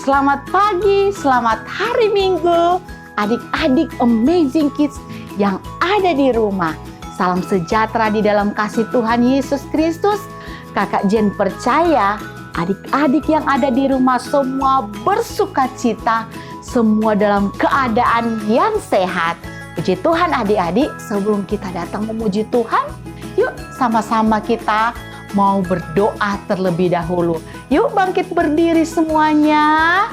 Selamat pagi, selamat hari Minggu, adik-adik Amazing Kids yang ada di rumah. Salam sejahtera di dalam kasih Tuhan Yesus Kristus. Kakak Jen percaya adik-adik yang ada di rumah semua bersukacita, semua dalam keadaan yang sehat. Puji Tuhan adik-adik, sebelum kita datang memuji Tuhan, yuk sama-sama kita mau berdoa terlebih dahulu. Yuk bangkit berdiri semuanya.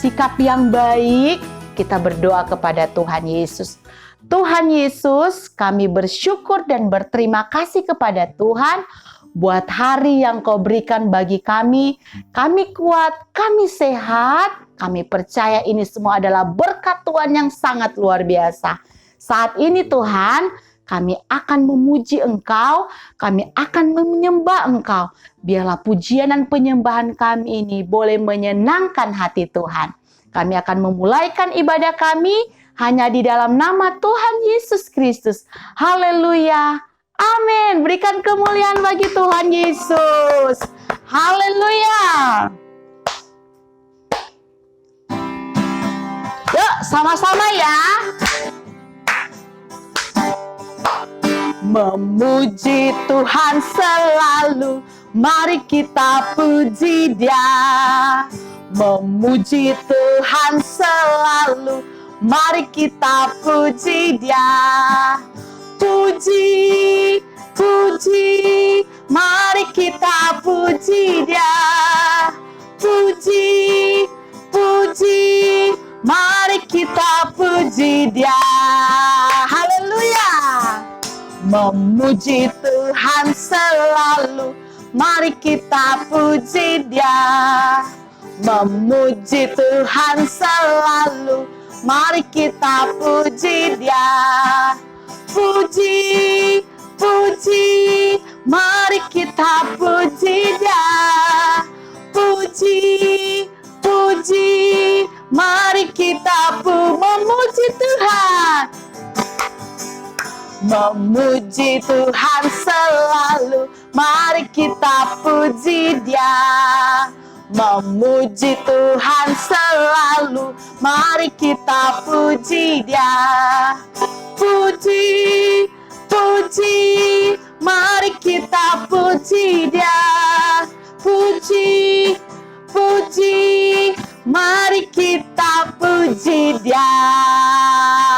Sikap yang baik, kita berdoa kepada Tuhan Yesus. Tuhan Yesus, kami bersyukur dan berterima kasih kepada Tuhan buat hari yang Kau berikan bagi kami. Kami kuat, kami sehat, kami percaya ini semua adalah berkat Tuhan yang sangat luar biasa. Saat ini Tuhan, kami akan memuji Engkau, kami akan menyembah Engkau. Biarlah pujian dan penyembahan kami ini boleh menyenangkan hati Tuhan. Kami akan memulaikan ibadah kami hanya di dalam nama Tuhan Yesus Kristus. Haleluya. Amin. Berikan kemuliaan bagi Tuhan Yesus. Haleluya. Yuk, sama-sama ya. Memuji Tuhan selalu, mari kita puji Dia. Memuji Tuhan selalu, mari kita puji Dia. Puji, puji, mari kita puji Dia. Puji, puji, mari kita puji Dia. Haleluya. Memuji Tuhan selalu, mari kita puji Dia. Memuji Tuhan selalu, mari kita puji Dia. Puji, puji, mari kita puji Dia. Puji, puji, mari kita memuji Tuhan. Memuji Tuhan selalu, mari kita puji Dia. Memuji Tuhan selalu, mari kita puji Dia. Puji, puji, mari kita puji Dia. Puji, puji, mari kita puji Dia.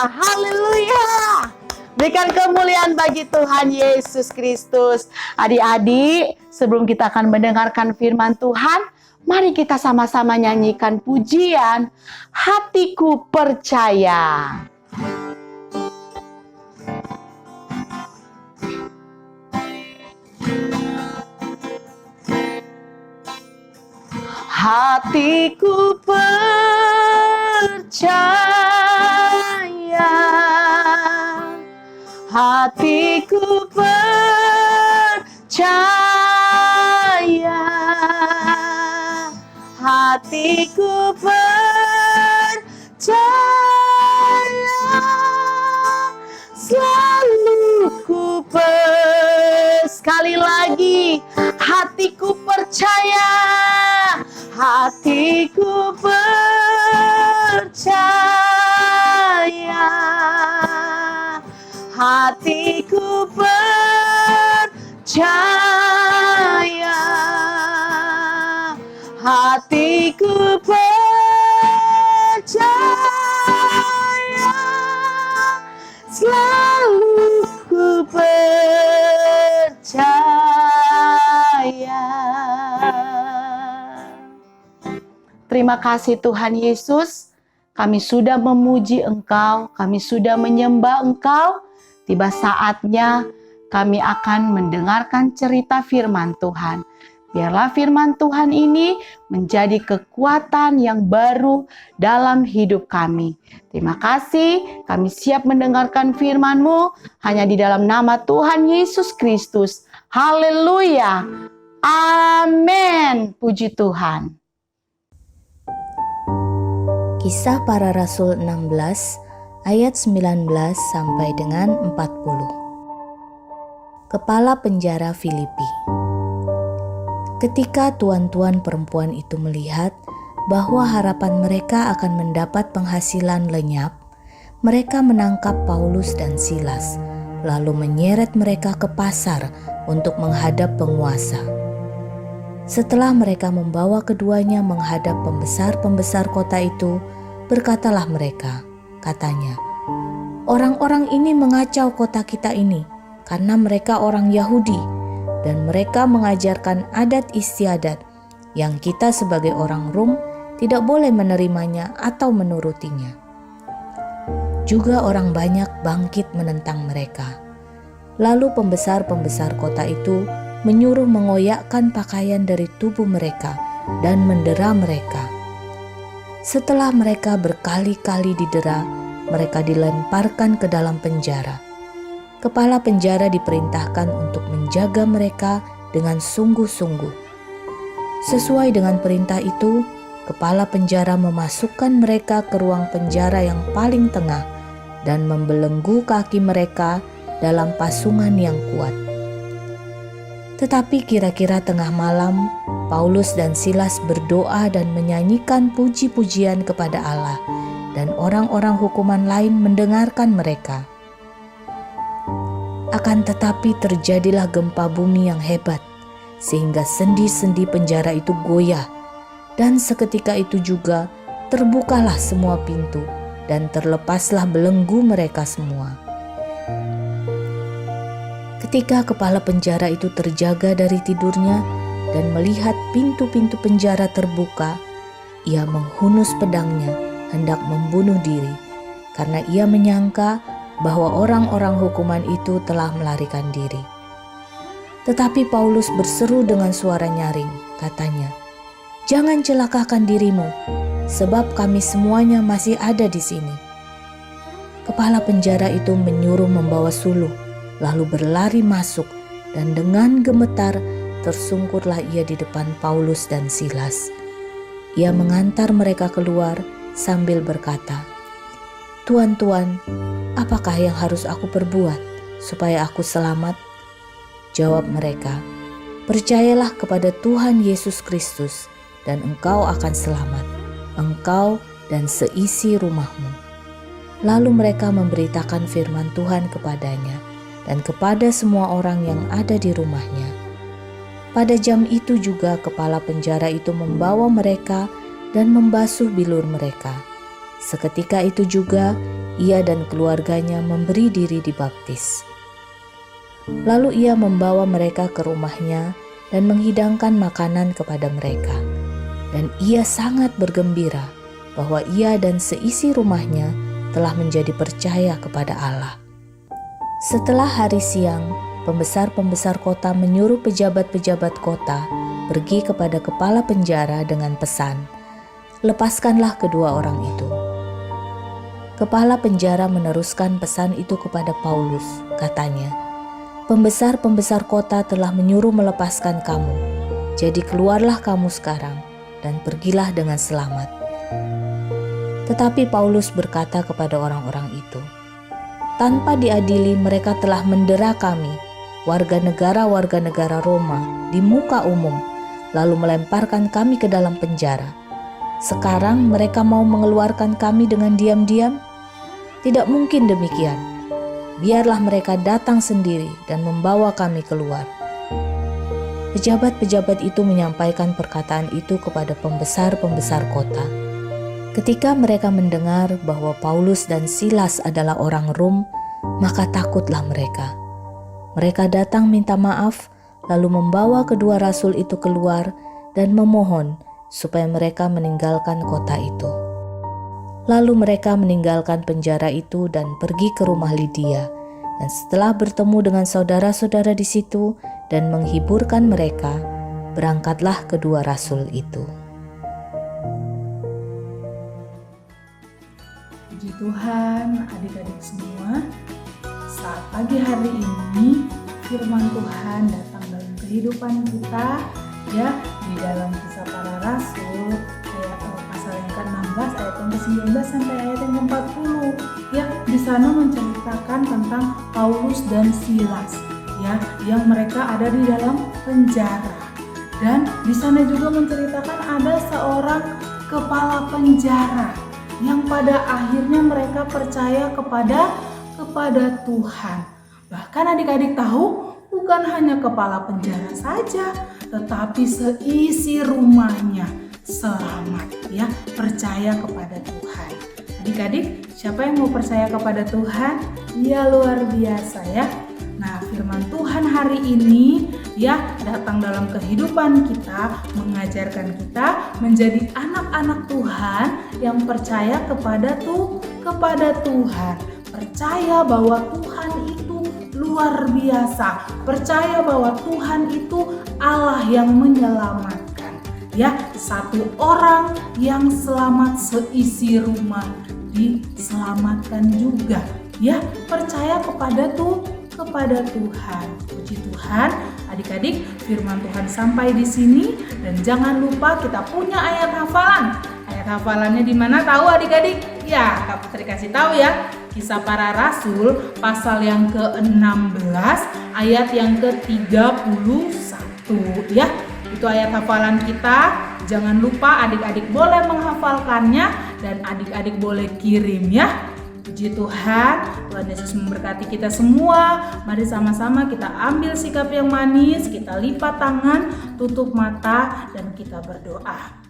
Haleluya. Berikan kemuliaan bagi Tuhan Yesus Kristus. Adik-adik, sebelum kita akan mendengarkan firman Tuhan, mari kita sama-sama nyanyikan pujian Hatiku Percaya. Hatiku percaya, hatiku percaya, hatiku percaya, selalu sekali lagi, hatiku percaya, hatiku percaya, hatiku percaya, hatiku percaya, selalu ku percaya. Terima kasih Tuhan Yesus, kami sudah memuji Engkau, kami sudah menyembah Engkau. Tiba saatnya kami akan mendengarkan cerita firman Tuhan. Biarlah firman Tuhan ini menjadi kekuatan yang baru dalam hidup kami. Terima kasih, kami siap mendengarkan firman-Mu hanya di dalam nama Tuhan Yesus Kristus. Haleluya. Amin. Puji Tuhan. Kisah Para Rasul 16 ayat 19 sampai dengan 40. Kepala penjara Filipi. Ketika tuan-tuan perempuan itu melihat bahwa harapan mereka akan mendapat penghasilan lenyap, mereka menangkap Paulus dan Silas, lalu menyeret mereka ke pasar untuk menghadap penguasa. Setelah mereka membawa keduanya menghadap pembesar-pembesar kota itu, berkatalah mereka, katanya, "Orang-orang ini mengacau kota kita ini karena mereka orang Yahudi dan mereka mengajarkan adat istiadat yang kita sebagai orang Rom tidak boleh menerimanya atau menurutinya." Juga orang banyak bangkit menentang mereka. Lalu pembesar-pembesar kota itu menyuruh mengoyakkan pakaian dari tubuh mereka dan mendera mereka. Setelah mereka berkali-kali didera, mereka dilemparkan ke dalam penjara. Kepala penjara diperintahkan untuk menjaga mereka dengan sungguh-sungguh. Sesuai dengan perintah itu, kepala penjara memasukkan mereka ke ruang penjara yang paling tengah dan membelenggu kaki mereka dalam pasungan yang kuat. Tetapi kira-kira tengah malam, Paulus dan Silas berdoa dan menyanyikan puji-pujian kepada Allah, dan orang-orang hukuman lain mendengarkan mereka. Akan tetapi terjadilah gempa bumi yang hebat, sehingga sendi-sendi penjara itu goyah, dan seketika itu juga terbukalah semua pintu, dan terlepaslah belenggu mereka semua. Ketika kepala penjara itu terjaga dari tidurnya dan melihat pintu-pintu penjara terbuka, ia menghunus pedangnya hendak membunuh diri, karena ia menyangka bahwa orang-orang hukuman itu telah melarikan diri. Tetapi Paulus berseru dengan suara nyaring, katanya, "Jangan celakakan dirimu, sebab kami semuanya masih ada di sini." Kepala penjara itu menyuruh membawa suluh, lalu berlari masuk, dan dengan gemetar tersungkurlah ia di depan Paulus dan Silas. Ia mengantar mereka keluar sambil berkata, "Tuan-tuan, apakah yang harus aku perbuat supaya aku selamat?" Jawab mereka, "Percayalah kepada Tuhan Yesus Kristus dan engkau akan selamat, engkau dan seisi rumahmu." Lalu mereka memberitakan firman Tuhan kepadanya dan kepada semua orang yang ada di rumahnya. Pada jam itu juga kepala penjara itu membawa mereka dan membasuh bilur mereka. Seketika itu juga ia dan keluarganya memberi diri dibaptis. Lalu ia membawa mereka ke rumahnya dan menghidangkan makanan kepada mereka. Dan ia sangat bergembira bahwa ia dan seisi rumahnya telah menjadi percaya kepada Allah. Setelah hari siang, pembesar-pembesar kota menyuruh pejabat-pejabat kota pergi kepada kepala penjara dengan pesan, "Lepaskanlah kedua orang itu." Kepala penjara meneruskan pesan itu kepada Paulus, katanya, "Pembesar-pembesar kota telah menyuruh melepaskan kamu, jadi keluarlah kamu sekarang dan pergilah dengan selamat." Tetapi Paulus berkata kepada orang-orang itu, "Tanpa diadili mereka telah mendera kami, warga negara Roma, di muka umum, lalu melemparkan kami ke dalam penjara. Sekarang mereka mau mengeluarkan kami dengan diam-diam? Tidak mungkin demikian. Biarlah mereka datang sendiri dan membawa kami keluar." Pejabat-pejabat itu menyampaikan perkataan itu kepada pembesar-pembesar kota. Ketika mereka mendengar bahwa Paulus dan Silas adalah orang Rom, maka takutlah mereka. Mereka datang minta maaf, lalu membawa kedua rasul itu keluar dan memohon supaya mereka meninggalkan kota itu. Lalu mereka meninggalkan penjara itu dan pergi ke rumah Lydia, dan setelah bertemu dengan saudara-saudara di situ dan menghiburkan mereka, berangkatlah kedua rasul itu. Puji Tuhan, adik-adik semua, saat pagi hari ini firman Tuhan datang dalam kehidupan kita, ya, di dalam Kisah Para Rasul ayat pasal yang ke-16 ayat yang ke-19 sampai ayat yang ke-40, ya, di sana menceritakan tentang Paulus dan Silas, ya, yang mereka ada di dalam penjara. Dan di sana juga menceritakan ada seorang kepala penjara yang pada akhirnya mereka percaya kepada Tuhan. Bahkan adik-adik tahu, bukan hanya kepala penjara saja, tetapi seisi rumahnya selamat, ya, percaya kepada Tuhan. Adik-adik, siapa yang mau percaya kepada Tuhan? Ya, luar biasa ya. Nah, firman Tuhan hari ini ya datang dalam kehidupan kita, mengajarkan kita menjadi anak-anak Tuhan yang percaya kepada Tuhan. Percaya bahwa Tuhan itu luar biasa. Percaya bahwa Tuhan itu Allah yang menyelamatkan. Ya, satu orang yang selamat seisi rumah diselamatkan juga. Ya, percaya kepada Tuhan. Puji Tuhan, adik-adik, firman Tuhan sampai di sini dan jangan lupa kita punya ayat hafalan. Ayat hafalannya di mana tahu adik-adik? Ya, Kak Putri kasih tahu ya. Kisah Para Rasul pasal yang ke-16 ayat yang ke-31 ya. Itu ayat hafalan kita. Jangan lupa adik-adik boleh menghafalkannya dan adik-adik boleh kirim ya. Puji Tuhan, Tuhan Yesus memberkati kita semua. Mari sama-sama kita ambil sikap yang manis, kita lipat tangan, tutup mata, dan kita berdoa.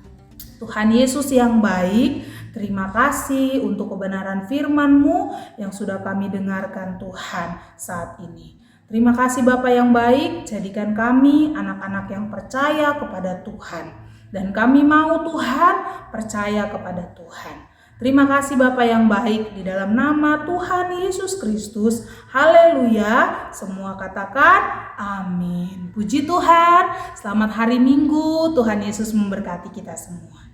Tuhan Yesus yang baik, terima kasih untuk kebenaran firman-Mu yang sudah kami dengarkan Tuhan saat ini. Terima kasih Bapa yang baik, jadikan kami anak-anak yang percaya kepada Tuhan. Dan kami mau Tuhan percaya kepada Tuhan. Terima kasih Bapa yang baik, di dalam nama Tuhan Yesus Kristus. Haleluya. Semua katakan amin. Puji Tuhan. Selamat hari Minggu. Tuhan Yesus memberkati kita semua.